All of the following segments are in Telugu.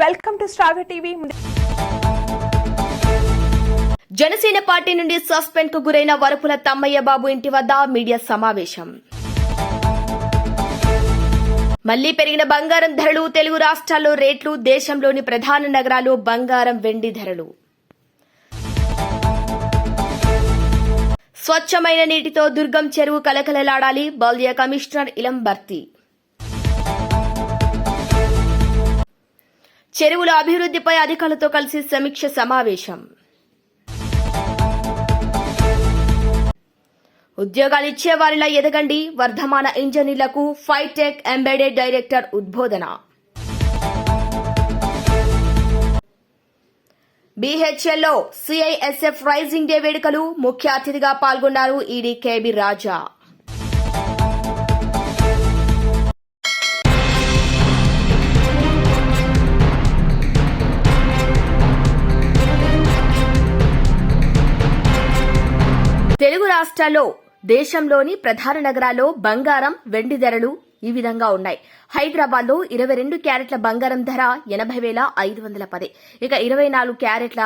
Welcome to star TV. Janasena party నుండి సస్పెండ్ కు గురైన వరపుల తమ్మయ్య బాబు ఇంటి వద్ద మీడియా సమావేశం. మళ్లీ పెరిగిన బంగారం ధరలు, తెలుగు రాష్ట్రాల్లో రేట్లు, దేశంలోని ప్రధాన నగరాలు బంగారం, వెండి ధరలు. స్వచ్ఛమైన నీటితో దుర్గం చెరువు కలకలలాడాలి, బల్దియా కమిషనర్ ఇలం భర్తీ. చెరువుల అభివృద్దిపై అధికారులతో కలిసి సమీక్ష సమావేశం. ఉద్యోగాలు ఇచ్చేవారిలా ఎదగండి, వర్ధమాన ఇంజనీర్లకు ఫైటెక్ ఎంబెడెడ్ డైరెక్టర్ ఉద్బోధన. బీహెచ్ఎల్లో సిఐఎస్ఎఫ్ రైజింగ్ డే వేడుకలు, ముఖ్య అతిథిగా పాల్గొన్నారు ఈడీ కేబీ రాజా. తెలుగు రాష్ట్రాల్లో, దేశంలోని ప్రధాన నగరాల్లో బంగారం, వెండి ధరలు ఈ విధంగా ఉన్నాయి. హైదరాబాద్ లో 22 క్యారెట్ల బంగారం ధర 80,510. ఇక 24 క్యారెట్ల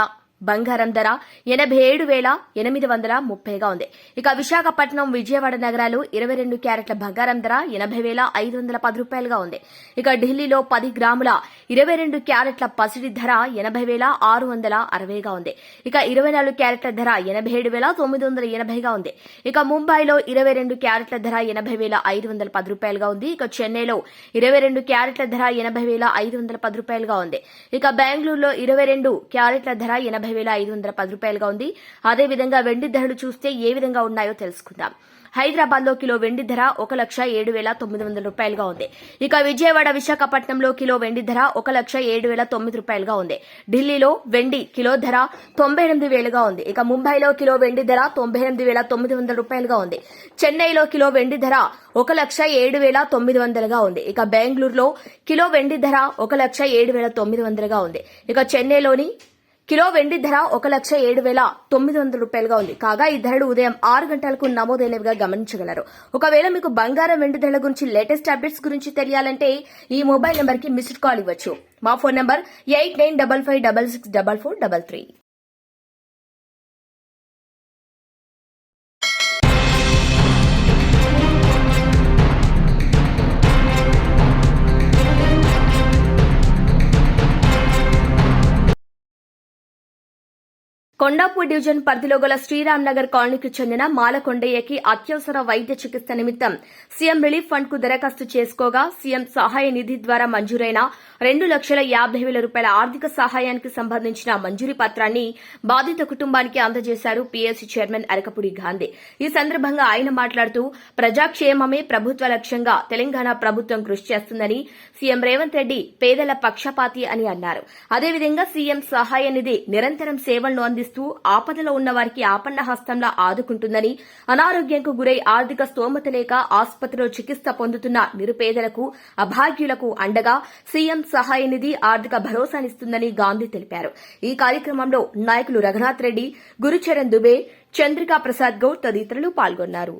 బంగారం ధర 87,830గా ఉంది. ఇక విశాఖపట్నం, విజయవాడ నగరాలు 22 క్యారెట్ల బంగారం ధర 80,510 రూపాయలుగా ఉంది. ఇక ఢిల్లీలో 10 గ్రాముల 22 క్యారెట్ల పసిడి ధర 80,660గా ఉంది. ఇక 24 క్యారెట్ల ధర 87,980గా ఉంది. ఇక ముంబైలో 22 క్యారెట్ల ధర 80,510 రూపాయలుగా ఉంది. ఇక చెన్నైలో 22 క్యారెట్ల ధర 80,510 రూపాయలుగా ఉంది. ఇక బెంగళూరులో 22 క్యారెట్ల ధర 80,510 రూపాయలుగా ఉంది. అదేవిధంగా వెండి ధరలు చూస్తే ఏ విధంగా ఉన్నాయో తెలుసుకుందాం. హైదరాబాద్ లో కిలో వెండి ధర 1,07,900 రూపాయలుగా ఉంది. ఇక విజయవాడ, విశాఖపట్నంలో కిలో వెండి ధర 1,07,009 రూపాయలుగా ఉంది. ఢిల్లీలో వెండి కిలో ధర 98,000గా ఉంది. ఇక ముంబైలో కిలో వెండి ధర 98,900 రూపాయలుగా ఉంది. చెన్నైలో కిలో వెండి ధర 1,07,900గా ఉంది. ఇక బెంగళూరులో కిలో వెండి ధర 1,07,900గా ఉంది. ఇక చెన్నైలోని కిలో వెండి ధర 1,07,900 రూపాయలుగా ఉంది. కాగా ఈ ధరలు ఉదయం 6 గంటలకు నమోదైనవిగా గమనించగలరు. ఒకవేళ మీకు బంగారం, వెండి ధరల గురించి లేటెస్ట్ అప్డేట్స్ గురించి తెలియాలంటే ఈ మొబైల్ నెంబర్ కి మిస్డ్ కాల్ ఇవ్వచ్చు. మా ఫోన్ నంబర్ 8955664433. కొండాపూర్ డివిజన్ పరిధిలో గల శ్రీరామ్ నగర్ కాలనీకి చెందిన మాలకొండయ్యకి అత్యవసర వైద్య చికిత్స నిమిత్తం సీఎం రిలీఫ్ ఫండ్ కు దరఖాస్తు చేసుకోగా సీఎం సహాయ నిధి ద్వారా మంజూరైన 2,50,000 రూపాయల ఆర్థిక సహాయానికి సంబంధించిన మంజూరీ పత్రాన్ని బాధిత కుటుంబానికి అందజేశారు పీఎస్సీ చైర్మన్ అరకపూడి గాంధీ. ఈ సందర్భంగా ఆయన మాట్లాడుతూ ప్రజాక్షేమమే ప్రభుత్వ లక్ష్యంగా తెలంగాణ ప్రభుత్వం కృషి చేస్తుందని, సీఎం రేవంత్ రెడ్డి పేదల పక్షపాతి అని అన్నారు. అదేవిధంగా సీఎం సహాయ నిధి నిరంతరం సేవలను అందిస్తూ ఆపదలో ఉన్న వారికి ఆపన్న హస్తంలా ఆదుకుంటుందని, అనారోగ్యంకు గురై ఆర్థిక స్తోమత లేక ఆసుపత్రిలో చికిత్స పొందుతున్న నిరుపేదలకు, అభాగ్యులకు అండగా సీఎం సహాయ నిధి ఆర్థిక భరోసానిస్తుందని గాంధీ తెలిపారు. ఈ కార్యక్రమంలో నాయకులు రఘునాథ్ రెడ్డి, గురుచరణ్ దుబే, చంద్రికా ప్రసాద్ గౌడ్ తదితరులు పాల్గొన్నారు.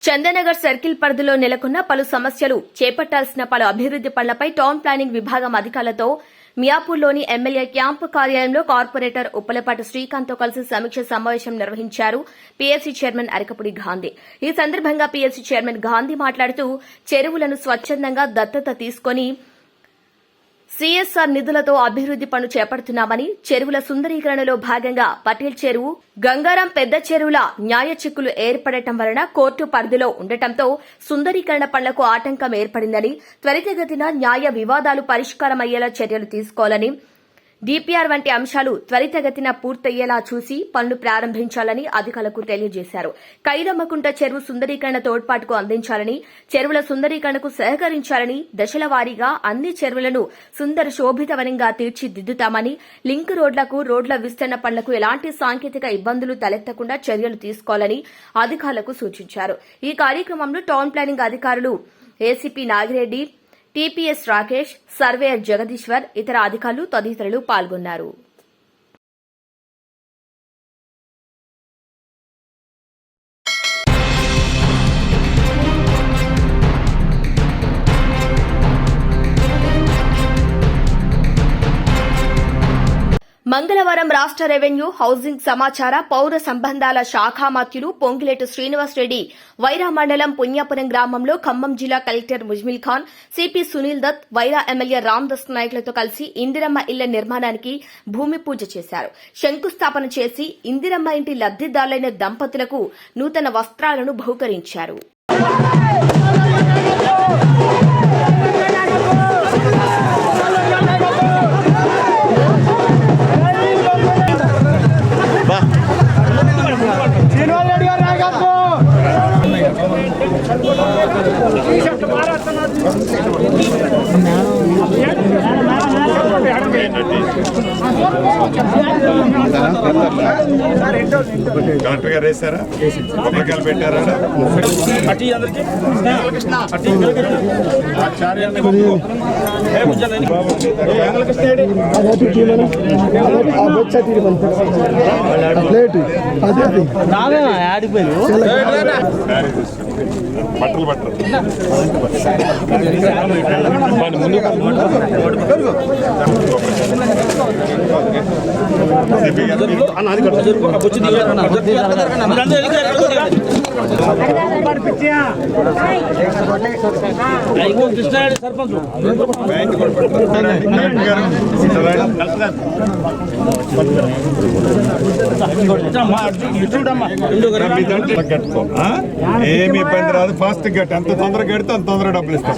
చందనగర్ సర్కిల్ పరిధిలో నెలకొన్న పలు సమస్యలు, చేపట్టాల్సిన పలు అభివృద్ది పనులపై టౌన్ ప్లానింగ్ విభాగం అధికారులతో మియాపూర్లోని ఎమ్మెల్యే క్యాంపు కార్యాలయంలో కార్పొరేటర్ ఉప్పలపాటి శ్రీకాంత్తో కలిసి సమీక్ష సమావేశం నిర్వహించారు పీఎస్సీ చైర్మన్ అరకపూడి గాంధీ. ఈ సందర్భంగా పీఎస్సీ చైర్మన్ గాంధీ మాట్లాడుతూ చెరువులను స్వచ్ఛందంగా దత్తత తీసుకుని సీఎస్ఆర్ నిధులతో అభివృద్ది పనులు చేపడుతున్నామని, చెరువుల సుందరీకరణలో భాగంగా పటేల్ చెరువు, గంగారం పెద్ద చెరువుల న్యాయ చిక్కులు ఏర్పడటం వలన కోర్టు పరిధిలో ఉండటంతో సుందరీకరణ పనులకు ఆటంకం ఏర్పడిందని, త్వరితగతిన న్యాయ వివాదాలు పరిష్కారమయ్యేలా చర్యలు తీసుకోవాలని, డీపీఆర్ వంటి అంశాలు త్వరితగతిన పూర్తయ్యేలా చూసి పనులు ప్రారంభించాలని అధికారులకు తెలియజేశారు. కైదమ్మకుంట చెరువు సుందరీకరణ తోడ్పాటుకు అందించాలని, చెరువుల సుందరీకరణకు సహకరించాలని, దశల వారీగా అన్ని చెరువులను సుందర శోభితవనంగా తీర్చిదిద్దుతామని, లింక్ రోడ్లకు, రోడ్ల విస్తరణ పనులకు ఎలాంటి సాంకేతిక ఇబ్బందులు తలెత్తకుండా చర్యలు తీసుకోవాలని అధికారులకు సూచించారు. ఈ కార్యక్రమంలో టౌన్ ప్లానింగ్ అధికారులు ACP Nagireddy, TPS Rakesh, surveyor Jagadishwar, ఇతర అధికారులు తదితరులు పాల్గొన్నారు. మంగళవారం రాష్ట్ర రెవెన్యూ, హౌసింగ్, సమాచార, పౌర సంబంధాల శాఖ మంత్రులు పొంగిలేటి శ్రీనివాసరెడ్డి వైరా మండలం పుణ్యాపురం గ్రామంలో ఖమ్మం జిల్లా collector Muzammil Khan, CP Sunil Dutt, Wyra MLA Ramdas నాయకులతో కలిసి ఇందిరమ్మ ఇళ్ల నిర్మాణానికి భూమి పూజ చేశారు. శంకుస్థాపన చేసి ఇందిరమ్మ ఇంటి లబ్దిదారులైన దంపతులకు నూతన వస్త్రాలను బహూకరించారు. కలెక్టర్ గారు వేసారా, కొబ్బరికాయలు పెట్టారా? బట్టలు బట్టలు ఏమి ఇబ్బంది రాదు. ఫాస్ట్ గట్ ఎంత తొందరగా కడితే అంత తొందరగా డబ్బులు ఇస్తాం.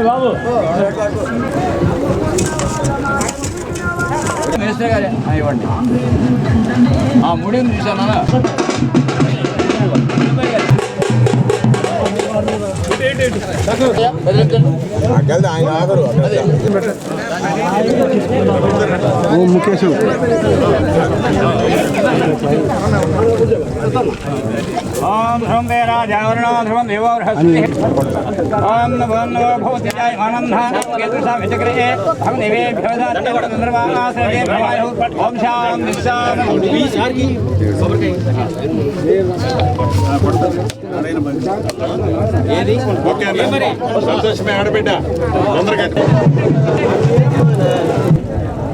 బాబు ఇవ్వండి. ముడి చూసాను. ఆయన ఆగరు ముఖేష్ ఓం ధ్రువం వేరాజావరణో ధ్రువం దేవో బృహస్పతి ఓం నమో నమో భవతి జయ ఆనంద కేతుషా విచక్రే హం నివేభ్యో దాత్తే నిర్వాణాసే భవాయు ఓం శాం నిశాం విశార్కి ఏది ఓకే మరి సంతోషమే ఆడబిడ్డ తొందరగా.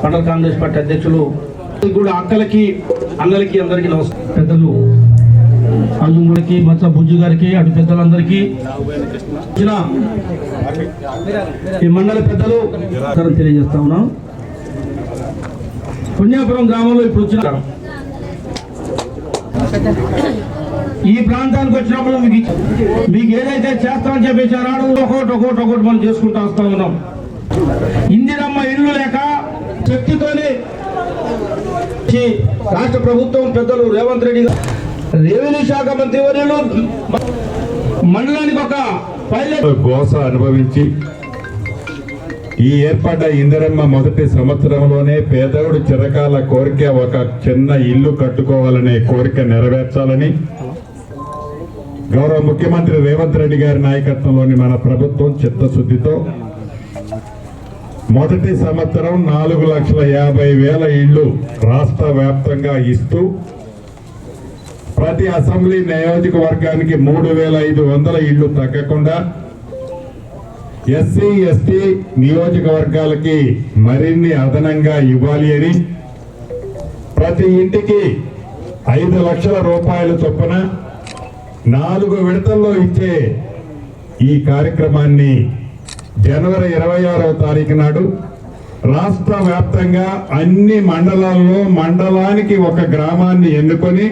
మండల కాంగ్రెస్ పార్టీ అధ్యక్షులు కూడా అక్కలకి, అన్నలకి, అందరికీ నమస్కారం. పెద్దలు అర్జునుడికి, మత్స బుజ్జు గారికి, అటు పెద్దలందరికీ, ఈ మండల పెద్దలు తెలియజేస్తా ఉన్నాం. పుణ్యాపురం గ్రామంలో ఇప్పుడు వచ్చిన ఈ ప్రాంతానికి వచ్చినప్పుడు మీకు ఏదైతే చేస్తామని చెప్పేసారో ఒకటి మనం చేసుకుంటూ వస్తా ఉన్నాం. ఇందిరమ్మ ఇల్లు లేక శక్తితోనే రాష్ట్ర ప్రభుత్వం పెద్దలు రేవంత్ రెడ్డి గారు, రెవెన్యూ శాఖ మంత్రి వర్యులు మండలానికి ఒక పైలట్ గోస అనుభవించి ఈ ఏర్పడ్డ ఇందిరమ్మ మొదటి సంవత్సరంలోనే పేదవుడు చిరకాల కోరిక ఒక చిన్న ఇల్లు కట్టుకోవాలనే కోరిక నెరవేర్చాలని గౌరవ ముఖ్యమంత్రి రేవంత్ రెడ్డి గారి నాయకత్వంలోని మన ప్రభుత్వం చిత్తశుద్ధితో మొదటి సంవత్సరం 4,50,000 ఇళ్లు రాష్ట్ర వ్యాప్తంగా ఇస్తూ ప్రతి అసెంబ్లీ నియోజకవర్గానికి 3,500 ఇళ్లు తగ్గకుండా ఎస్సీ ఎస్టీ నియోజకవర్గాలకి మరిన్ని అదనంగా ఇవ్వాలి అని ప్రతి ఇంటికి 5 లక్షల రూపాయల చొప్పున 4 విడతల్లో ఇచ్చే ఈ కార్యక్రమాన్ని జనవరి 26వ తారీఖు నాడు రాష్ట్ర వ్యాప్తంగా అన్ని మండలాల్లో మండలానికి ఒక గ్రామాన్ని ఎన్నుకొని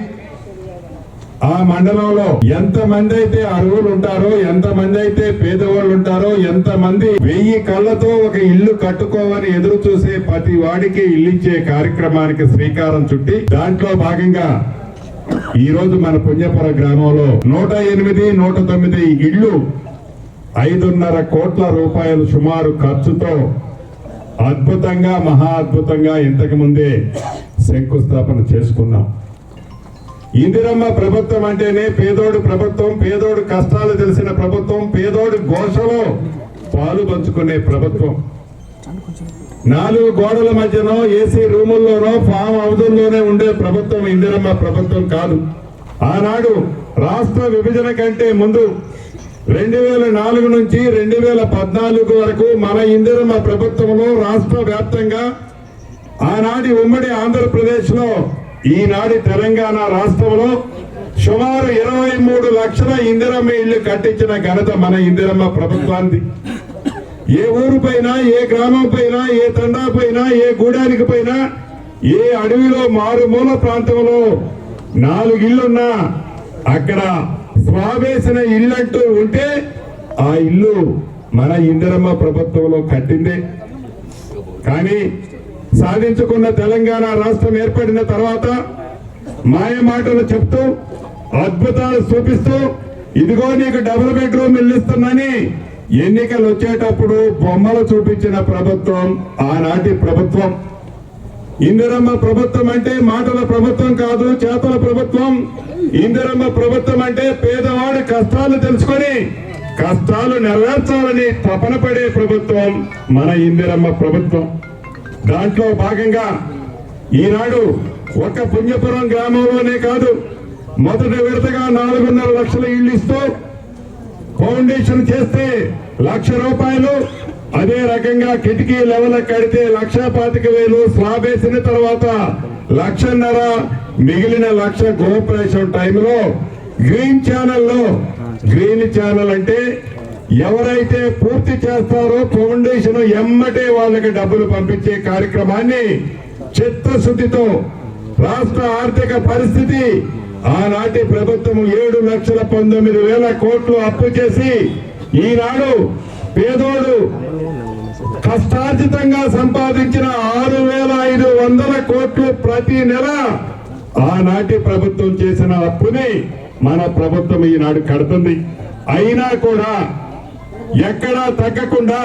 ఆ మండలంలో ఎంతమంది అయితే అర్హులు ఉంటారో, ఎంతమంది అయితే పేదవాళ్ళు ఉంటారో, ఎంతమంది 1000 కళ్ళతో ఒక ఇల్లు కట్టుకోవని ఎదురు చూసే ప్రతి వాడికి ఇల్లిచ్చే కార్యక్రమానికి శ్రీకారం చుట్టి దాంట్లో భాగంగా ఈ రోజు మన పుణ్యపురం గ్రామంలో 108, 109 ఇళ్లు 5.5 కోట్ల రూపాయలు సుమారు ఖర్చుతో అద్భుతంగా మహా అద్భుతంగా ఇంతకు ముందే శంకుస్థాపన చేసుకున్నాం. ఇందిరమ్మ ప్రభుత్వం అంటేనే పేదోడు ప్రభుత్వం, పేదోడు కష్టాలు తెలిసిన ప్రభుత్వం, పేదోడు ఘోషలో పాలు పంచుకునే ప్రభుత్వం. 4 గోడల మధ్యనో ఏసీ రూముల్లోనో ఫామ్ హౌజుల్లోనే ఉండే ప్రభుత్వం ఇందిరమ్మ ప్రభుత్వం కాదు. ఆనాడు రాష్ట్ర విభజన కంటే ముందు 2004 నుంచి 2014 వరకు మన ఇందిరమ్మ ప్రభుత్వంలో రాష్ట్ర వ్యాప్తంగా ఆనాటి ఉమ్మడి ఆంధ్రప్రదేశ్ లో, ఈనాటి తెలంగాణ రాష్ట్రంలో సుమారు 23 లక్షల ఇందిరమ్మ ఇళ్లు కట్టించిన ఘనత మన ఇందిరమ్మ ప్రభుత్వానికి. ఏ ఊరు పైన, ఏ గ్రామం పైన, ఏ తండా పైన, ఏ గూడానికి పైన, ఏ అడవిలో మారుమూల ప్రాంతంలో 4 ఇళ్లున్నా అక్కడ స్వావేసిన ఇల్లంటూ ఉంటే ఆ ఇల్లు మన ఇందిరమ్మ ప్రభుత్వంలో కట్టిందే. కానీ సాధించుకున్న తెలంగాణ రాష్ట్రం ఏర్పడిన తర్వాత మాయ మాటలు చెప్తూ, అద్భుతాలు చూపిస్తూ, ఇదిగో నీకు డబుల్ బెడ్రూమ్ ఇల్లు ఇస్తున్నాని ఎన్నికలు వచ్చేటప్పుడు బొమ్మలు చూపించిన ప్రభుత్వం ఆనాటి ప్రభుత్వం. ఇందిరమ్మ ప్రభుత్వం అంటే మాటల ప్రభుత్వం కాదు, చేతల ప్రభుత్వం. ఇందిరమ్మ ప్రభుత్వం అంటే పేదవాడి కష్టాలు తెలుసుకొని కష్టాలు నెరవేర్చాలని తపన పడే ప్రభుత్వం మన ఇందిరమ్మ ప్రభుత్వం. దాంట్లో భాగంగా ఈనాడు ఒక పుణ్యపురం గ్రామంలోనే కాదు, మొదటి విడతగా 4.5 లక్షల ఇళ్లు ఇస్తూ ఫౌండేషన్ చేస్తే 1,00,000 రూపాయలు, అదే రకంగా కిటికీ లెవెల్ కడితే 1,25,000, స్లాబ్ వేసిన తర్వాత 1,50,000, మిగిలిన 1,00,000 గృహప్రవేశం టైంలో గ్రీన్ ఛానల్లో, గ్రీన్ ఛానల్ అంటే ఎవరైతే పూర్తి చేస్తారో ఫౌండేషన్ ఎమ్మటే వాళ్ళకి డబ్బులు పంపించే కార్యక్రమాన్ని చిత్తశుద్ధితో, రాష్ట్ర ఆర్థిక పరిస్థితి ఆనాటి ప్రభుత్వం 7,19,000 కోట్లు అప్పు చేసి ఈనాడు పేదోడు కష్టార్జితంగా సంపాదించిన 6,500 కోట్లు ప్రతి నెల ఆనాటి ప్రభుత్వం చేసిన అప్పుని మన ప్రభుత్వం ఈనాడు కడుతుంది. అయినా కూడా ఎక్కడా తగ్గకుండా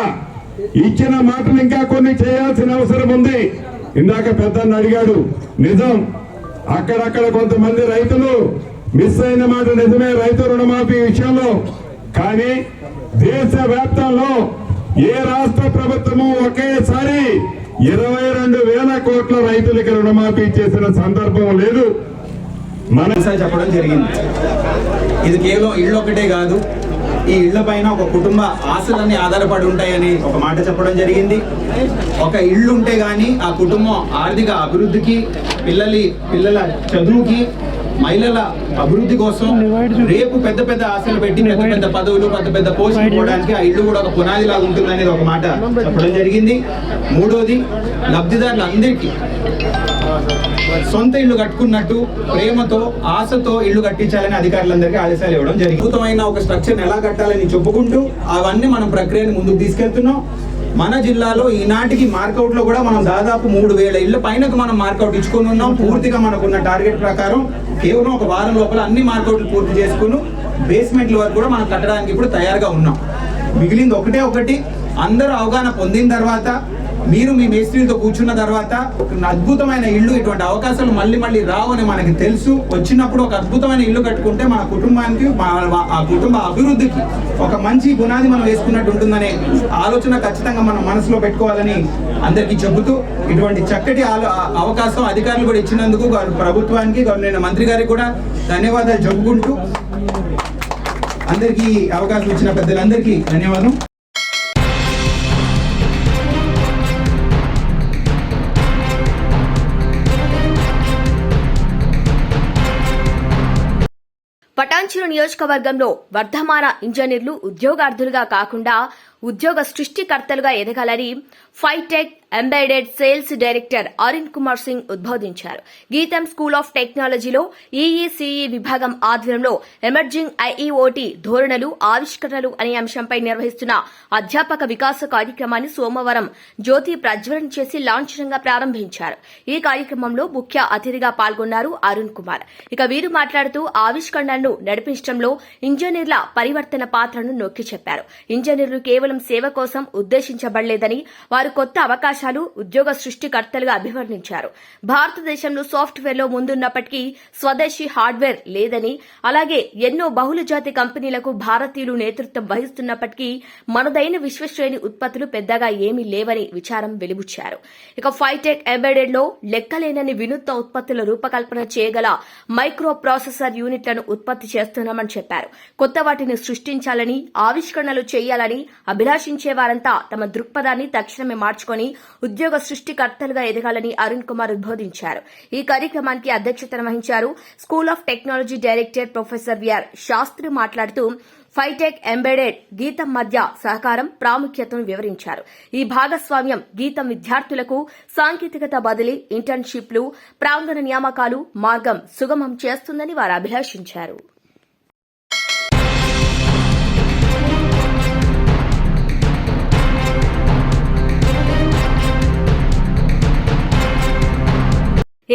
ఇచ్చిన మాటలు ఇంకా కొన్ని చేయాల్సిన అవసరం ఉంది. ఇందాక పెద్దన్న అడిగాడు, నిజం, అక్కడక్కడ కొంతమంది రైతులు మిస్ అయిన మాట నిజమే రైతు రుణమాఫీ విషయంలో. కానీ దేశ వ్యాప్తంలో ఏ రాష్ట్ర ప్రభుత్వము ఒకేసారి 22,000 కోట్ల రైతులకి రుణమాఫీ చేసిన సందర్భం లేదు. మన చెప్పడం జరిగింది. ఇది కేవలం ఇళ్ళు ఒకటే కాదు, ఈ ఇళ్ల పైన ఒక కుటుంబ ఆశలన్నీ ఆధారపడి ఉంటాయని ఒక మాట చెప్పడం జరిగింది. ఒక ఇల్లు ఉంటే గానీ ఆ కుటుంబం ఆర్థిక అభివృద్ధికి, పిల్లల చదువుకి, మహిళల అభివృద్ధి కోసం, రేపు పెద్ద పెద్ద ఆశలు పెట్టి పెద్ద పెద్ద పదవులు, పెద్ద పెద్ద పోస్టులు పోవడానికి ఆ ఇల్లు కూడా ఒక పునాదిలాగా ఉంటుంది అనేది ఒక మాట చెప్పడం జరిగింది. మూడోది, లబ్ధిదారులందరికీ సొంత ఇల్లు కట్టుకున్నట్టు ప్రేమతో, ఆశతో ఇల్లు కట్టించాలని అధికారులందరికీ ఆదేశాలు ఇవ్వడం జరిగింది. అద్భుతమైన ఒక స్ట్రక్చర్ ఎలా కట్టాలని చెప్పుకుంటూ అవన్నీ మనం ప్రక్రియను ముందుకు తీసుకెళ్తున్నాం. మన జిల్లాలో ఈనాటికి మార్కౌట్ లో కూడా మనం దాదాపు 3,000 ఇళ్ల పైనకు మనం మార్కౌట్ ఇచ్చుకుని ఉన్నాం. పూర్తిగా మనకున్న టార్గెట్ ప్రకారం కేవలం ఒక వారం లోపల అన్ని మార్కౌట్లు పూర్తి చేసుకుని బేస్మెంట్ల వరకు కూడా మనం కట్టడానికి ఇప్పుడు తయారుగా ఉన్నాం. మిగిలింది ఒకటి అందరూ అవగాహన పొందిన తర్వాత, మీరు మీ మేస్త్రీలతో కూర్చున్న తర్వాత ఒక అద్భుతమైన ఇల్లు, ఇటువంటి అవకాశాలు మళ్ళీ రావని మనకి తెలుసు. వచ్చినప్పుడు ఒక అద్భుతమైన ఇల్లు కట్టుకుంటే మన కుటుంబానికి, ఆ కుటుంబ అభివృద్ధికి ఒక మంచి పునాది మనం వేసుకున్నట్టు ఉంటుందనే ఆలోచన ఖచ్చితంగా మనం మనసులో పెట్టుకోవాలని అందరికీ చెబుతూ, ఇటువంటి చక్కటి అవకాశం అధికారులు కూడా ఇచ్చినందుకు ప్రభుత్వానికి, గవర్నమెంట్ మంత్రి గారికి కూడా ధన్యవాదాలు చెప్పుకుంటూ, అందరికీ అవకాశం ఇచ్చిన పెద్దలందరికీ ధన్యవాదం. పటాన్చెరు నియోజకవర్గంలో వర్ధమాన ఇంజనీర్లు ఉద్యోగార్థులుగా కాకుండా ఉద్యోగ సృష్టికర్తలుగా ఎదగాలని Phytec embedded sales director Arun Kumar Singh ఉద్బోధించారు. గీతం స్కూల్ ఆఫ్ టెక్నాలజీలో ఈఈసీఈ విభాగం ఆధ్వర్యంలో ఎమర్జింగ్ ఐఈఓటీ ధోరణులు ఆవిష్కరణలు అనే అంశంపై నిర్వహిస్తున్న అధ్యాపక వికాస కార్యక్రమాన్ని సోమవారం జ్యోతి ప్రజ్వలన చేసి లాంఛనంగా ప్రారంభించారు. ఈ కార్యక్రమంలో ముఖ్య అతిథిగా పాల్గొన్నారు అరుణ్ కుమార్. ఇక వీరు మాట్లాడుతూ ఆవిష్కరణలను నడిపించడంలో ఇంజనీర్ల పరివర్తన పాత్రను నొక్కి చెప్పారు. ఇంజనీర్లు కేవలం సేవ కోసం ఉద్దేశించబడలేదని, వారు కొత్త అవకాశాలు ఉద్యోగ సృష్టికర్తలుగా అభివర్ణించారు. భారతదేశంలో సాఫ్ట్వేర్లో ముందున్నప్పటికీ స్వదేశీ హార్డ్వేర్ లేదని, అలాగే ఎన్నో బహుళజాతి కంపెనీలకు భారతీయులు నేతృత్వం వహిస్తున్నప్పటికీ మనదైన విశ్వశ్రేణి ఉత్పత్తులు పెద్దగా ఏమీ లేవని విచారం వెలిబుచ్చారు. ఇక ఫైటెక్ ఎంబెడెడ్ లో లెక్కలేనని వినూత్న ఉత్పత్తుల రూపకల్పన చేయగల మైక్రో ప్రాసెసర్ యూనిట్లను ఉత్పత్తి చేస్తున్నామని చెప్పారు. కొత్త వాటిని సృష్టించాలని, ఆవిష్కరణలు చేయాలని అభిలాషించే వారంతా తమ దృక్పథాన్ని తక్షణమే మార్చుకొని ఉద్యోగ సృష్టికర్తలుగా ఎదగాలని అరుణ్ కుమార్ ఉద్బోధించారు. ఈ కార్యక్రమానికి అధ్యక్షతన వహించారు. School of technology director professor VR Sastry మాట్లాడుతూ ఫైటెక్ ఎంబెడెడ్ గీతం మధ్య సహకారం ప్రాముఖ్యతను వివరించారు. ఈ భాగస్వామ్యం గీతం విద్యార్థులకు సాంకేతికత బదిలీ, ఇంటర్న్షిప్లు, ప్రాంగణ నియామకాలు మార్గం సుగమం చేస్తుందని వారు అభిలాషించారు.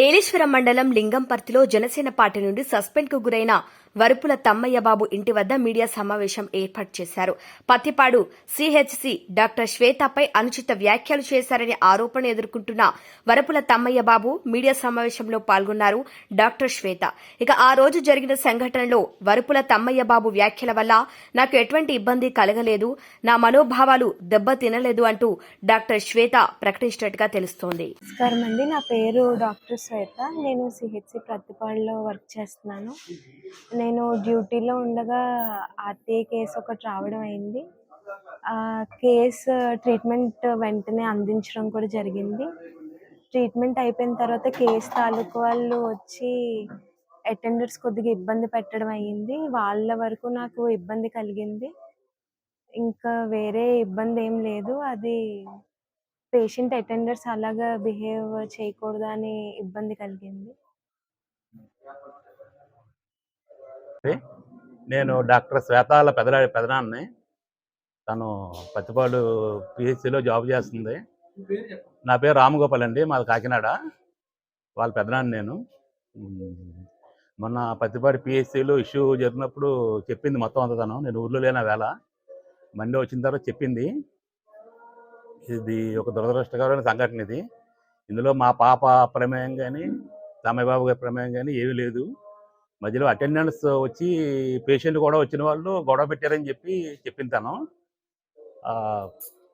ఏలేశ్వరం మండలం లింగంపర్తిలో జనసేన పార్టీ నుండి సస్పెండ్ కు గురైన వరుపుల తమ్మయ్యబాబు ఇంటి వద్ద మీడియా సమావేశం ఏర్పాటు చేశారు. పత్తిపాడు సిహెచ్సి డాక్టర్ శ్వేతపై అనుచిత వ్యాఖ్యలు చేశారనే ఆరోపణ ఎదుర్కొంటున్న వరుపుల తమ్మయ్యబాబు మీడియా సమావేశంలో పాల్గొన్నారు డాక్టర్ శ్వేత. ఇక ఆ రోజు జరిగిన సంఘటనలో వరుపుల తమ్మయ్యబాబు వ్యాఖ్యల వల్ల నాకు ఎటువంటి ఇబ్బంది కలగలేదు, నా మనోభావాలు దెబ్బతినలేదు అంటూ డాక్టర్ శ్వేత ప్రకటించినట్టుగా తెలుస్తోంది. నమస్కారం అండి, నా పేరు డాక్టర్ శ్వేత. నేను సిహెచ్సి ప్రతిపాడులో వర్క్ చేస్తున్నాను. నేను డ్యూటీలో ఉండగా ఆర్టీఐ కేసు ఒకటి రావడం అయింది. ఆ కేసు ట్రీట్మెంట్ వెంటనే అందించడం కూడా జరిగింది. ట్రీట్మెంట్ అయిపోయిన తర్వాత కేసు తాలూకు వాళ్ళు వచ్చి అటెండర్స్ కొద్దిగా ఇబ్బంది పెట్టడం అయ్యింది. వాళ్ళ వరకు నాకు ఇబ్బంది కలిగింది. ఇంకా వేరే ఇబ్బంది ఏం లేదు. అది పేషెంట్ అటెండర్స్ అలాగా బిహేవ్ చేయకూడదు అని ఇబ్బంది కలిగింది. నేను డాక్టర్ శ్వేతాల పెదనాన్ని. తను పత్తిపాడు పిహెచ్సిలో జాబ్ చేస్తుంది. నా పేరు రామగోపాల్ అండి, మాది కాకినాడ. వాళ్ళ పెదనాన్ని నేను. మొన్న పత్తిపాడు పిహెచ్సిలో ఇష్యూ జరిగినప్పుడు చెప్పింది మొత్తం అంతా. నేను ఊర్లో లేని వేళ మండే వచ్చిన తర్వాత చెప్పింది. ఇది ఒక దురదృష్టకరమైన సంఘటన. ఇందులో మా పాప ప్రమేయం కానీ, తమ్మయ్యబాబు గారి ప్రమేయం కానీ ఏమీ లేదు. మధ్యలో అటెండెన్స్ వచ్చి పేషెంట్ కూడా వచ్చిన వాళ్ళు గొడవ పెట్టారని చెప్పింది తను.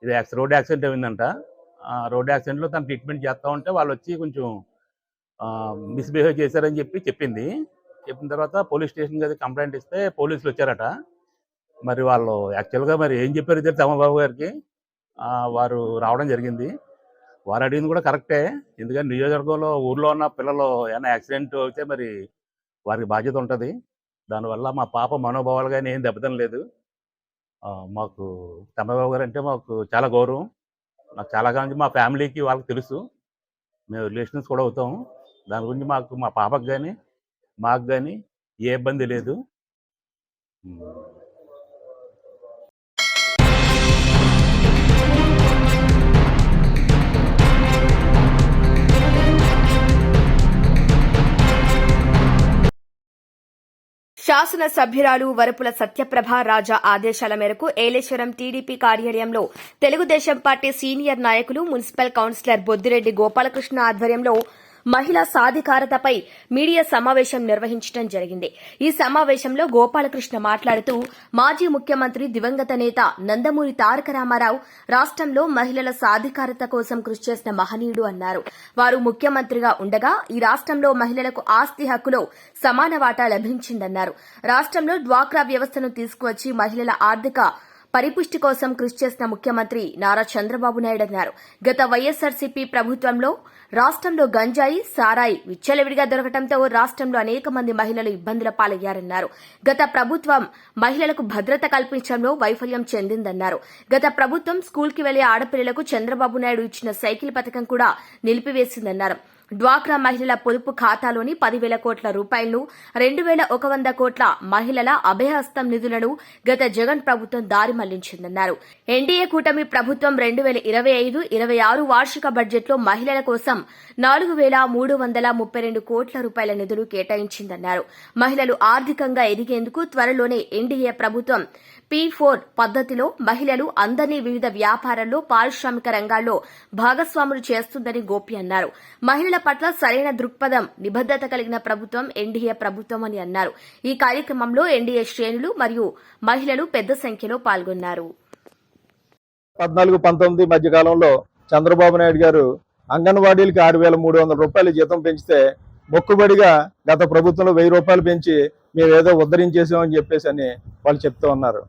ఇది రోడ్ యాక్సిడెంట్ అయిందంట. రోడ్ యాక్సిడెంట్లో తను ట్రీట్మెంట్ చేస్తూ ఉంటే వాళ్ళు వచ్చి కొంచెం మిస్బిహేవ్ చేశారని చెప్పింది. చెప్పిన తర్వాత పోలీస్ స్టేషన్కి అది కంప్లైంట్ ఇస్తే పోలీసులు వచ్చారట. మరి వాళ్ళు యాక్చువల్గా మరి ఏం చెప్పారు తెలియదు తమ్మబాబు గారికి. వారు రావడం జరిగింది. వారు అడిగింది కూడా కరెక్టే. ఎందుకంటే నియోజకవర్గంలో ఊర్లో ఉన్న పిల్లలు ఏమైనా యాక్సిడెంట్ అయితే మరి వారికి బాధ్యత ఉంటుంది. దానివల్ల మా పాప మనోభావాలు కానీ ఏం దెబ్బతినలేదు. మాకు తమ్మబాబు గారు అంటే మాకు చాలా గౌరవం. నాకు చాలా కాలం మా ఫ్యామిలీకి వాళ్ళకి తెలుసు. మేము రిలేషన్స్ కూడా అవుతాము. దాని గురించి మాకు మా పాపకు కానీ మాకు కానీ ఏ ఇబ్బంది లేదు. శాసనసభ్యురాలు వరపుల సత్యప్రభ రాజా ఆదేశాల మేరకు ఏలేశ్వరం టీడీపీ కార్యాలయంలో తెలుగుదేశం పార్టీ సీనియర్ నాయకులు, మున్సిపల్ కౌన్సిలర్ బొద్దిరెడ్డి గోపాలకృష్ణ ఆధ్వర్యంలో మహిళా సాధికారతపై మీడియా సమావేశం నిర్వహించడం జరిగింది. ఈ సమావేశంలో గోపాలకృష్ణ మాట్లాడుతూ మాజీ ముఖ్యమంత్రి దివంగత నేత నందమూరి తారక రామారావు రాష్ట్రంలో మహిళల సాధికారత కోసం కృషి చేసిన మహనీయుడు అన్నారు. వారు ముఖ్యమంత్రిగా ఉండగా ఈ రాష్ట్రంలో మహిళలకు ఆస్తి హక్కులో సమాన వాటా లభించిందన్నారు. రాష్ట్రంలో డ్వాక్రా వ్యవస్థను తీసుకువచ్చి మహిళల ఆర్థిక పరిపుష్టి కోసం కృషి చేసిన ముఖ్యమంత్రి నారా చంద్రబాబు నాయుడు అన్నారు. గత వైఎస్సార్సీపీ ప్రభుత్వంలో రాష్ట్రంలో గంజాయి, సారాయి విచ్చలవిడిగా దొరకడంతో రాష్ట్రంలో అనేక మంది మహిళలు ఇబ్బందుల పాలయ్యారన్నారు. గత ప్రభుత్వం మహిళలకు భద్రత కల్పించడంలో వైఫల్యం చెందిందన్నారు. గత ప్రభుత్వం స్కూల్కి వెళ్లే ఆడపిల్లలకు చంద్రబాబు నాయుడు ఇచ్చిన సైకిల్ పథకం కూడా నిలిపివేసిందన్నారు. డ్వాక్రా మహిళల పొదుపు ఖాతాలోని 10,000 కోట్ల రూపాయలను, 2,100 కోట్ల మహిళల అభయహస్తం నిధులను గత జగన్ ప్రభుత్వం దారి మళ్లించిందన్నారు. ఎన్డీఏ కూటమి ప్రభుత్వం 2025-26 వార్షిక బడ్జెట్లో మహిళల కోసం 4,332 కోట్ల రూపాయల నిధులు కేటాయించిందన్నారు. మహిళలు ఆర్థికంగా ఎదిగేందుకు త్వరలోనే ఎన్డీఏ ప్రభుత్వం P4 పద్ధతిలో మహిళలు అందరినీ వివిధ వ్యాపారాల్లో, పారిశ్రామిక రంగాల్లో భాగస్వాములు చేస్తుందని గోపి అన్నారు. మహిళల పట్ల సరైన దృక్పథం, నిబద్దత కలిగిన ప్రభుత్వం ఎన్డీఏ ప్రభుత్వం అని అన్నారు. ఈ కార్యక్రమంలో ఎన్డీఏ శ్రేణులు మరియు మహిళలు పెద్ద సంఖ్యలో పాల్గొన్నారు. 14-19 మధ్య కాలంలో చంద్రబాబు నాయుడు గారు అంగన్వాడీలకి 6,300 రూపాయలు జీతం పెంచితే మొక్కుబడిగా గత ప్రభుత్వంలో 1,000 రూపాయలు పెంచి మేము ఏదో ఉద్ధరించేసామని చెప్పేసి అని వాళ్ళు చెప్తూ ఉన్నారు.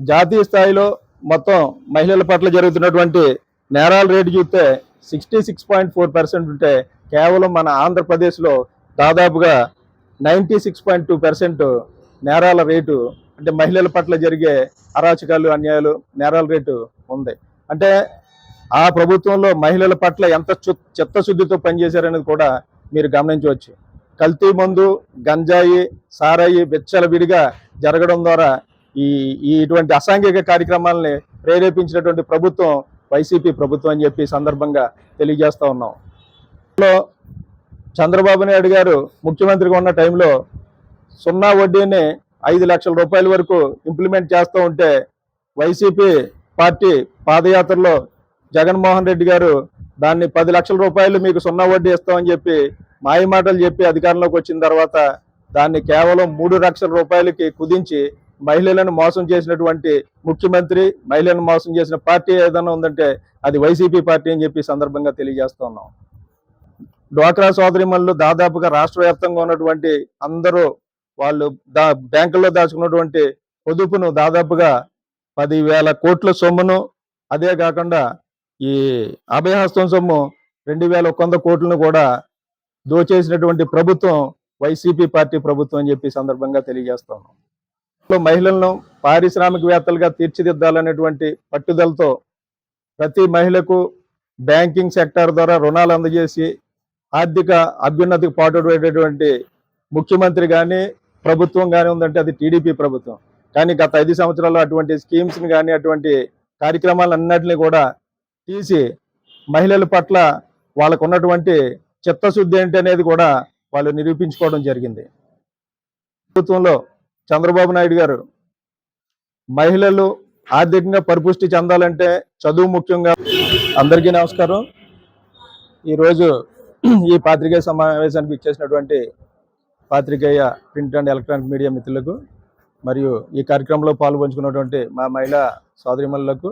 జాతీయ స్థాయిలో మొత్తం మహిళల పట్ల జరుగుతున్నటువంటి నేరాల రేటు చూస్తే 66.4% ఉంటే కేవలం మన ఆంధ్రప్రదేశ్లో దాదాపుగా 96.2% నేరాల రేటు, అంటే మహిళల పట్ల జరిగే అరాచకాలు, అన్యాయాలు, నేరాల రేటు ఉంది. అంటే ఆ ప్రభుత్వంలో మహిళల పట్ల ఎంత చిత్తశుద్ధితో పనిచేశారనేది కూడా మీరు గమనించవచ్చు. కల్తీ మందు, గంజాయి, సారాయి విచ్చలవిడిగా జరగడం ద్వారా ఇటువంటి అసాంఘిక కార్యక్రమాలని ప్రేరేపించినటువంటి ప్రభుత్వం వైసీపీ ప్రభుత్వం అని చెప్పి సందర్భంగా తెలియజేస్తా ఉన్నాం. చంద్రబాబు నాయుడు గారు ముఖ్యమంత్రిగా ఉన్న టైంలో 0 వడ్డీని 5 లక్షల రూపాయల వరకు ఇంప్లిమెంట్ చేస్తూ ఉంటే వైసీపీ పార్టీ పాదయాత్రలో జగన్మోహన్ రెడ్డి గారు దాన్ని 10 లక్షల రూపాయలు మీకు 0 వడ్డీ ఇస్తామని చెప్పి మాయమాటలు చెప్పి అధికారంలోకి వచ్చిన తర్వాత దాన్ని కేవలం 3 లక్షల రూపాయలకి కుదించి మహిళలను మోసం చేసినటువంటి ముఖ్యమంత్రి, మహిళలను మోసం చేసిన పార్టీ ఏదైనా ఉందంటే అది వైసీపీ పార్టీ అని చెప్పి సందర్భంగా తెలియజేస్తా ఉన్నాం. డ్వాక్రా సోదరిమణులు దాదాపుగా రాష్ట్ర వ్యాప్తంగా ఉన్నటువంటి అందరూ వాళ్ళు బ్యాంకుల్లో దాచుకున్నటువంటి పొదుపును దాదాపుగా 10,000 కోట్ల సొమ్మును, అదే కాకుండా ఈ అభయహస్తం సొమ్ము 2,100 కోట్లను కూడా దోచేసినటువంటి ప్రభుత్వం వైసీపీ పార్టీ ప్రభుత్వం అని చెప్పి సందర్భంగా తెలియజేస్తా ఉన్నాం. మహిళలను పారిశ్రామికవేత్తలుగా తీర్చిదిద్దాలనేటువంటి పట్టుదలతో ప్రతి మహిళకు బ్యాంకింగ్ సెక్టార్ ద్వారా రుణాలు అందజేసి ఆర్థిక అభ్యున్నతికి పాటుపడేటువంటి ముఖ్యమంత్రి కానీ ప్రభుత్వం కానీ ఉందంటే అది టీడీపీ ప్రభుత్వం. కానీ గత 5 సంవత్సరాల్లో అటువంటి స్కీమ్స్ని కానీ అటువంటి కార్యక్రమాలన్నింటినీ కూడా తీసి మహిళల పట్ల వాళ్ళకు ఉన్నటువంటి చిత్తశుద్ధి ఏంటి అనేది కూడా వాళ్ళు నిరూపించుకోవడం జరిగింది. ప్రభుత్వంలో చంద్రబాబు నాయుడు గారు మహిళలు ఆర్థికంగా పరిపుష్టి చెందాలంటే చదువు ముఖ్యంగా. అందరికీ నమస్కారం. ఈరోజు ఈ పాత్రికేయ సమావేశానికి ఇచ్చేసినటువంటి పాత్రికేయ ప్రింట్ అండ్ ఎలక్ట్రానిక్ మీడియా మిత్రులకు మరియు ఈ కార్యక్రమంలో పాల్పంచుకున్నటువంటి మా మహిళా సోదరిమణులకు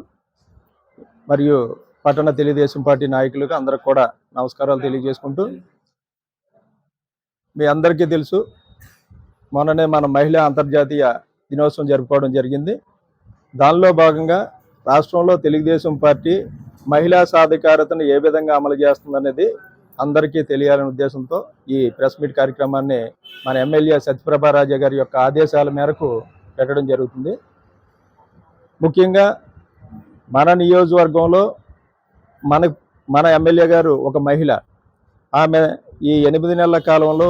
మరియు పట్టణ తెలుగుదేశం పార్టీ నాయకులకు అందరికి కూడా నమస్కారాలు తెలియజేసుకుంటూ, మీ అందరికీ తెలుసు మొన్ననే మన మహిళా అంతర్జాతీయ దినోత్సవం జరుపుకోవడం జరిగింది. దానిలో భాగంగా రాష్ట్రంలో తెలుగుదేశం పార్టీ మహిళా సాధికారతను ఏ విధంగా అమలు చేస్తుందనేది అందరికీ తెలియాలనే ఉద్దేశంతో ఈ ప్రెస్ మీట్ కార్యక్రమాన్ని మన ఎమ్మెల్యే సత్యప్రభారాజా గారి యొక్క ఆదేశాల మేరకు పెట్టడం జరుగుతుంది. ముఖ్యంగా మన నియోజకవర్గంలో మన ఎమ్మెల్యే గారు ఒక మహిళ. ఆమె ఈ 8 నెలల కాలంలో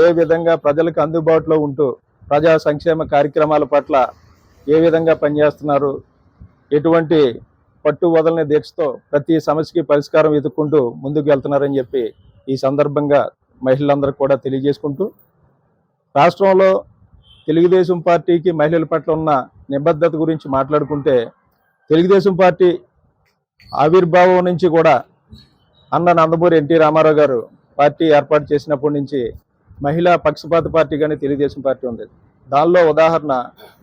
ఏ విధంగా ప్రజలకు అందుబాటులో ఉంటూ ప్రజా సంక్షేమ కార్యక్రమాల పట్ల ఏ విధంగా పనిచేస్తున్నారు, ఎటువంటి పట్టు వదలని దీక్షతో ప్రతి సమస్యకి పరిష్కారం వెతుక్కుంటూ ముందుకు వెళ్తున్నారని చెప్పి ఈ సందర్భంగా మహిళలందరికీ కూడా తెలియజేసుకుంటూ, రాష్ట్రంలో తెలుగుదేశం పార్టీకి మహిళల పట్ల ఉన్న నిబద్ధత గురించి మాట్లాడుకుంటే, తెలుగుదేశం పార్టీ ఆవిర్భావం నుంచి కూడా అన్న నందమూరి ఎన్టీ రామారావు గారు పార్టీ ఏర్పాటు చేసినప్పటి నుంచి మహిళా పక్షపాత పార్టీగానే తెలుగుదేశం పార్టీ ఉంది. దానిలో ఉదాహరణ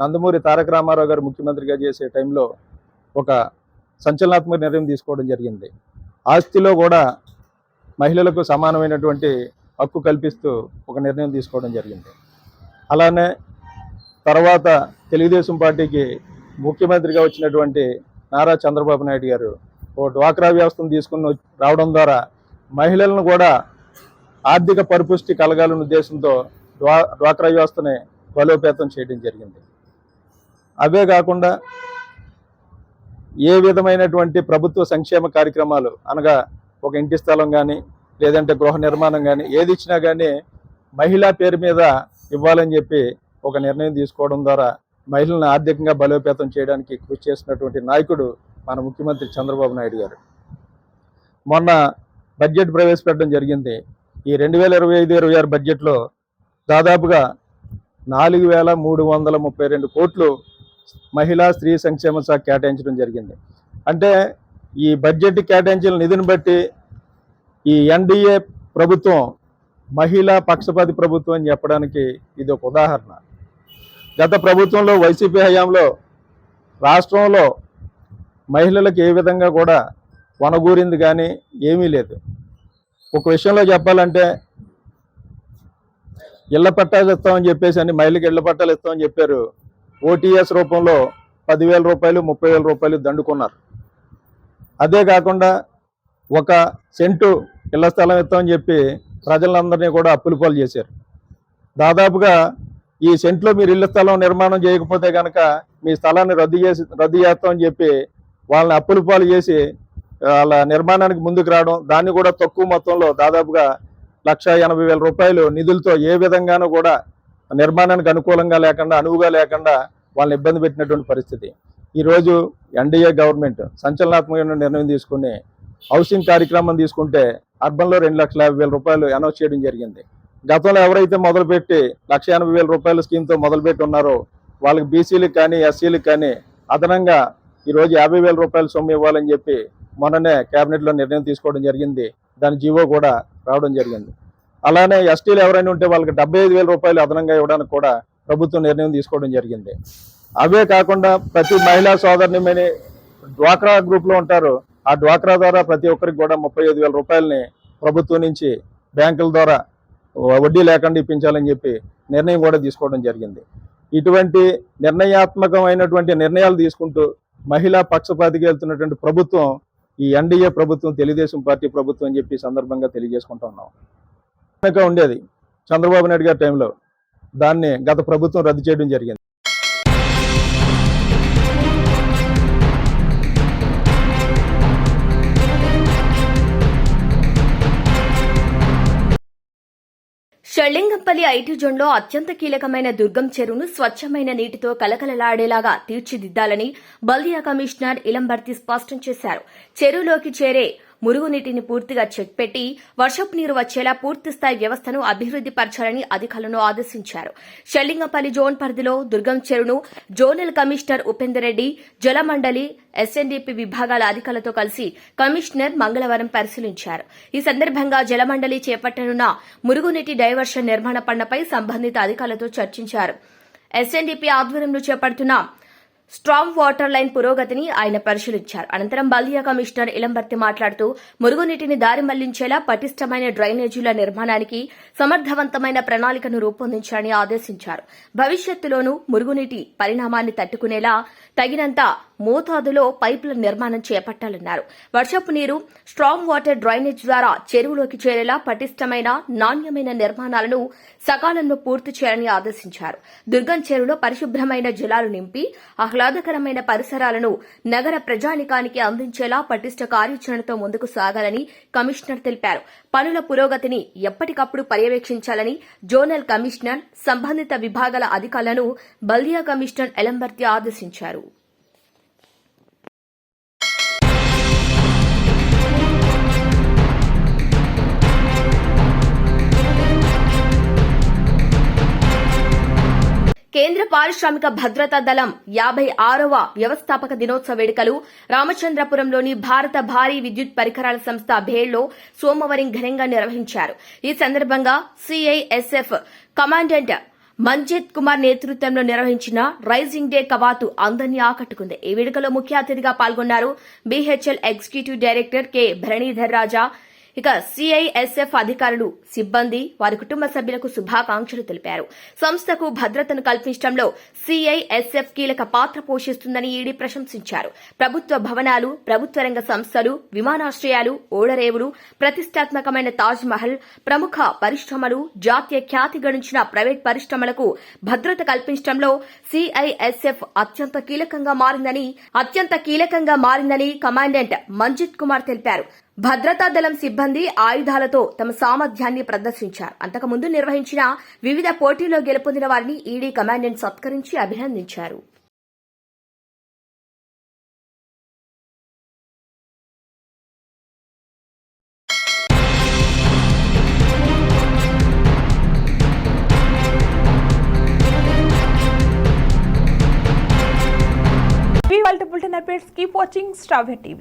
నందమూరి తారక రామారావు గారు ముఖ్యమంత్రిగా చేసే టైంలో ఒక సంచలనాత్మక నిర్ణయం తీసుకోవడం జరిగింది. ఆస్తిలో కూడా మహిళలకు సమానమైనటువంటి హక్కు కల్పిస్తూ ఒక నిర్ణయం తీసుకోవడం జరిగింది. అలానే తర్వాత తెలుగుదేశం పార్టీకి ముఖ్యమంత్రిగా వచ్చినటువంటి నారా చంద్రబాబు నాయుడు గారు ఓ డ్వాక్రా వ్యవస్థను తీసుకుని రావడం ద్వారా మహిళలను కూడా ఆర్థిక పరిపుష్టి కలగాలనే ఉద్దేశంతో డ్వాక్రా వ్యవస్థని బలోపేతం చేయడం జరిగింది. అవే కాకుండా ఏ విధమైనటువంటి ప్రభుత్వ సంక్షేమ కార్యక్రమాలు అనగా ఒక ఇంటి స్థలం కానీ లేదంటే గృహ నిర్మాణం కానీ ఏది ఇచ్చినా కానీ మహిళా పేరు మీద ఇవ్వాలని చెప్పి ఒక నిర్ణయం తీసుకోవడం ద్వారా మహిళలను ఆర్థికంగా బలోపేతం చేయడానికి కృషి చేసినటువంటి నాయకుడు మన ముఖ్యమంత్రి చంద్రబాబు నాయుడు గారు. మొన్న బడ్జెట్ ప్రవేశపెట్టడం జరిగింది. ఈ 2025-26 బడ్జెట్లో దాదాపుగా 4,332 కోట్లు మహిళా స్త్రీ సంక్షేమ శాఖ కేటాయించడం జరిగింది. అంటే ఈ బడ్జెట్ కేటాయించిన నిధిని బట్టి ఈ ఎన్డీఏ ప్రభుత్వం మహిళా పక్షపాతి ప్రభుత్వం అని చెప్పడానికి ఇది ఒక ఉదాహరణ. గత ప్రభుత్వంలో వైసీపీ హయాంలో రాష్ట్రంలో మహిళలకు ఏ విధంగా కూడా వనగూరింది కానీ ఏమీ లేదు. ఒక విషయంలో చెప్పాలంటే ఇళ్ల పట్టాలు ఇస్తామని చెప్పేసి అని మహిళలకు ఇళ్ల పట్టాలు ఇస్తామని చెప్పారు. ఓటీఎస్ రూపంలో 10,000 రూపాయలు 30,000 రూపాయలు దండుకున్నారు. అదే కాకుండా ఒక సెంటు ఇళ్ల స్థలం ఇస్తామని చెప్పి ప్రజలందరినీ కూడా అప్పుల పాలు చేశారు. దాదాపుగా ఈ సెంట్లో మీరు ఇళ్ల స్థలం నిర్మాణం చేయకపోతే కనుక మీ స్థలాన్ని రద్దు చేస్తామని చెప్పి వాళ్ళని అప్పుల పాలు చేసి వాళ్ళ నిర్మాణానికి ముందుకు రావడం, దాన్ని కూడా తక్కువ మొత్తంలో దాదాపుగా 1,80,000 రూపాయలు నిధులతో ఏ విధంగానూ కూడా నిర్మాణానికి అనుకూలంగా లేకుండా అనువుగా లేకుండా వాళ్ళని ఇబ్బంది పెట్టినటువంటి పరిస్థితి. ఈరోజు ఎన్డీఏ గవర్నమెంట్ సంచలనాత్మకమైన నిర్ణయం తీసుకుని హౌసింగ్ కార్యక్రమం తీసుకుంటే అర్బన్లో 2,50,000 రూపాయలు అనౌన్స్ చేయడం జరిగింది. గతంలో ఎవరైతే మొదలుపెట్టి 1,80,000 రూపాయల స్కీమ్తో మొదలుపెట్టి ఉన్నారో వాళ్ళకి బీసీలకు కానీ ఎస్సీలకు కానీ అదనంగా ఈరోజు 50,000 రూపాయల సొమ్ము ఇవ్వాలని చెప్పి మొన్ననే కేబినెట్లో నిర్ణయం తీసుకోవడం జరిగింది. దాని జీవో కూడా రావడం జరిగింది. అలానే ఎస్టీలు ఎవరైనా ఉంటే వాళ్ళకి 75,000 రూపాయలు అదనంగా ఇవ్వడానికి కూడా ప్రభుత్వం నిర్ణయం తీసుకోవడం జరిగింది. అవే కాకుండా ప్రతి మహిళా సోదరుని డ్వాక్రా గ్రూప్లో ఉంటారు. ఆ డ్వాక్రా ద్వారా ప్రతి ఒక్కరికి కూడా 35,000 రూపాయలని ప్రభుత్వం నుంచి బ్యాంకుల ద్వారా వడ్డీ లేకుండా ఇప్పించాలని చెప్పి నిర్ణయం కూడా తీసుకోవడం జరిగింది. ఇటువంటి నిర్ణయాత్మకమైనటువంటి నిర్ణయాలు తీసుకుంటూ మహిళా పక్షపాతికి వెళ్తున్నటువంటి ప్రభుత్వం ఈ ఎన్డీఏ ప్రభుత్వం, తెలుగుదేశం పార్టీ ప్రభుత్వం అని చెప్పి సందర్భంగా తెలియజేసుకుంటా ఉన్నాం. ఉండేది చంద్రబాబు నాయుడు గారి టైంలో, దాన్ని గత ప్రభుత్వం రద్దు చేయడం జరిగింది. షెల్లింగంపల్లి ఐటీ జోన్లో అత్యంత కీలకమైన దుర్గం చెరువును స్వచ్ఛమైన నీటితో కలకలలాడేలాగా తీర్చిదిద్దాలని బల్దియా కమిషనర్ ఇలంబర్తి స్పష్టం చేశారు. చెరువులోకి చేరే మురుగునీటిని పూర్తిగా చెక్ పెట్టి వర్షపు నీరు వచ్చేలా పూర్తిస్థాయి వ్యవస్థను అభివృద్ది పరచాలని అధికారులను ఆదేశించారు. షెల్లింగంపల్లి జోన్ పరిధిలో దుర్గం చెరువును జోనల్ కమిషనర్ ఉపేందర్ రెడ్డి, జలమండలి, ఎస్ఎన్డీపీ విభాగాల అధికారులతో కలిసి కమిషనర్ మంగళవారం పరిశీలించారు. ఈ సందర్భంగా జలమండలి చేపట్టనున్న మురుగునీటి డైవర్షన్ నిర్మాణ పనులపై సంబంధిత అధికారులతో చర్చించారు. ఎస్ఎన్డీపీ ఆధ్వర్యంలో చేపడుతున్న స్ట్రాంగ్ వాటర్ లైన్ పురోగతిని ఆయన పరిశీలించారు. అనంతరం బల్దియా కమిషనర్ ఇలంబర్తి మాట్లాడుతూ మురుగునీటిని దారి మళ్లించేలా పటిష్టమైన డ్రైనేజీల నిర్మాణానికి సమర్థవంతమైన ప్రణాళికను రూపొందించాలని ఆదేశించారు. భవిష్యత్తులోనూ మురుగునీటి పరిణామాన్ని తట్టుకునేలా తగినంత మోతాదులో పైపుల నిర్మాణం చేపట్టాలన్నారు. వర్షపు నీరు స్ట్రాంగ్ వాటర్ డ్రైనేజ్ ద్వారా చెరువులోకి చేరేలా పటిష్టమైన నాణ్యమైన నిర్మాణాలను సకాలంలో పూర్తి చేయాలని ఆదేశించారు. దుర్గం చెరువులో పరిశుభ్రమైన జలాలు నింపి ఆహ్లాదకరమైన పరిసరాలను నగర ప్రజానికానికి అందించేలా పటిష్ట కార్యాచరణతో ముందుకు సాగాలని కమిషనర్ తెలిపారు. పనుల పురోగతిని ఎప్పటికప్పుడు పర్యవేక్షించాలని జోనల్ కమిషనర్, సంబంధిత విభాగాల అధికారులను బల్దియా కమిషనర్ ఎలంబర్తి ఆదేశించారు. కేంద్ర పారిశ్రామిక భద్రతా దళం 56వ వ్యవస్థాపక దినోత్సవ వేడుకలు రామచంద్రపురంలోని భారత భారీ విద్యుత్ పరికరాల సంస్థ భేళ్లో సోమవారం ఘనంగా నిర్వహించారు. ఈ సందర్భంగా సిఐఎస్ఎఫ్ కమాండెంట్ మంజిత్ కుమార్ నేతృత్వంలో నిర్వహించిన రైజింగ్ డే కవాతు అందరినీ ఆకట్టుకుంది. ఈ వేడుకలో ముఖ్య అతిథిగా పాల్గొన్నారు బీహెచ్ఎల్ ఎగ్జిక్యూటివ్ డైరెక్టర్ కె భరణీధర్ రాజా, ఇక సిఐఎస్ఎఫ్ అధికారులు, సిబ్బంది, వారి కుటుంబ సభ్యులకు శుభాకాంక్షలు తెలిపారు. సంస్థకు భద్రతను కల్పించడంలో సిఐఎస్ఎఫ్ కీలక పాత్ర పోషిస్తుందని ఈడీ ప్రశంసించారు. ప్రభుత్వ భవనాలు, ప్రభుత్వ రంగ సంస్థలు, విమానాశ్రయాలు, ఓడరేవులు, ప్రతిష్టాత్మకమైన తాజ్ మహల్, ప్రముఖ పరిశ్రమలు, జాతీయ ఖ్యాతి గడించిన ప్రైవేట్ పరిశ్రమలకు భద్రత కల్పించడంలో సిఐఎస్ఎఫ్ అత్యంత కీలకంగా మారిందని కమాండెంట్ మంజిత్ కుమార్ తెలిపారు. భద్రతా దళం సిబ్బంది ఆయుధాలతో తమ సామర్థ్యాన్ని ప్రదర్శించారు. అంతకుముందు నిర్వహించిన వివిధ పోటీల్లో గెలుపొందిన వారిని ఈడీ కమాండెంట్ సత్కరించి అభినందించారు. Multiple updates. Keep watching Star TV.